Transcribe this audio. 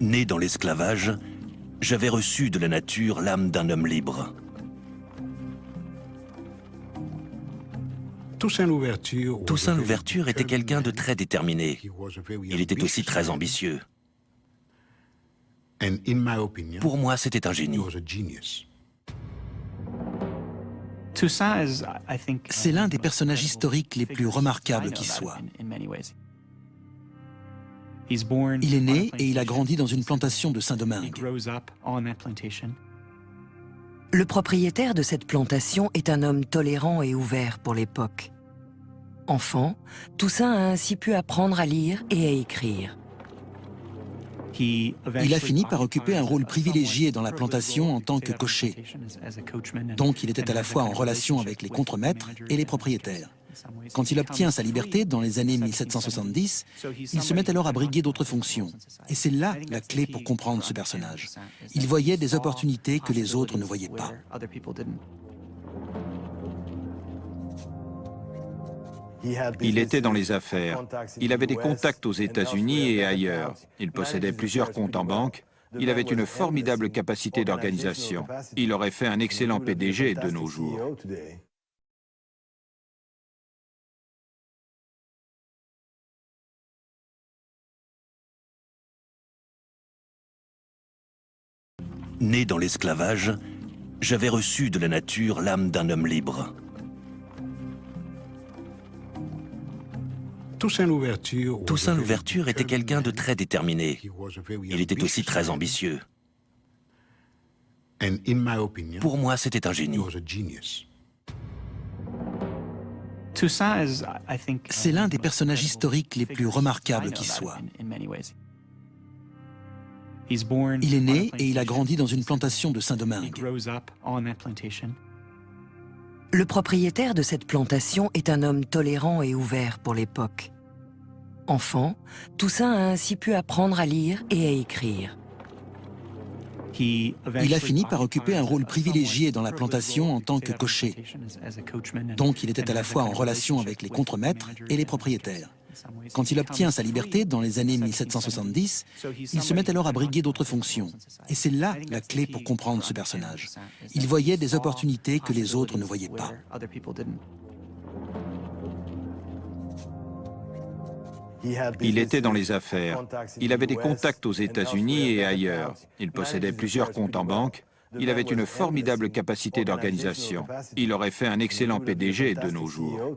Né dans l'esclavage, j'avais reçu de la nature l'âme d'un homme libre. Toussaint Louverture était quelqu'un de très déterminé. Il était aussi très ambitieux. Pour moi, c'était un génie. C'est l'un des personnages historiques les plus remarquables qui soit. Il est né et il a grandi dans une plantation de Saint-Domingue. Le propriétaire de cette plantation est un homme tolérant et ouvert pour l'époque. Enfant, Toussaint a ainsi pu apprendre à lire et à écrire. Il a fini par occuper un rôle privilégié dans la plantation en tant que cocher. Donc il était à la fois en relation avec les contremaîtres et les propriétaires. Quand il obtient sa liberté dans les années 1770, il se met alors à briguer d'autres fonctions. Et c'est là la clé pour comprendre ce personnage. Il voyait des opportunités que les autres ne voyaient pas. Il était dans les affaires. Il avait des contacts aux États-Unis et ailleurs. Il possédait plusieurs comptes en banque. Il avait une formidable capacité d'organisation. Il aurait fait un excellent PDG de nos jours. Né dans l'esclavage, j'avais reçu de la nature l'âme d'un homme libre. Toussaint Louverture était quelqu'un de très déterminé. Il était aussi très ambitieux. Pour moi, c'était un génie. C'est l'un des personnages historiques les plus remarquables qui soit. Il est né et il a grandi dans une plantation de Saint-Domingue. Le propriétaire de cette plantation est un homme tolérant et ouvert pour l'époque. Enfant, Toussaint a ainsi pu apprendre à lire et à écrire. Il a fini par occuper un rôle privilégié dans la plantation en tant que cocher. Donc il était à la fois en relation avec les contremaîtres et les propriétaires. Quand il obtient sa liberté dans les années 1770, il se met alors à briguer d'autres fonctions. Et c'est là la clé pour comprendre ce personnage. Il voyait des opportunités que les autres ne voyaient pas. Il était dans les affaires. Il avait des contacts aux États-Unis et ailleurs. Il possédait plusieurs comptes en banque. Il avait une formidable capacité d'organisation. Il aurait fait un excellent PDG de nos jours.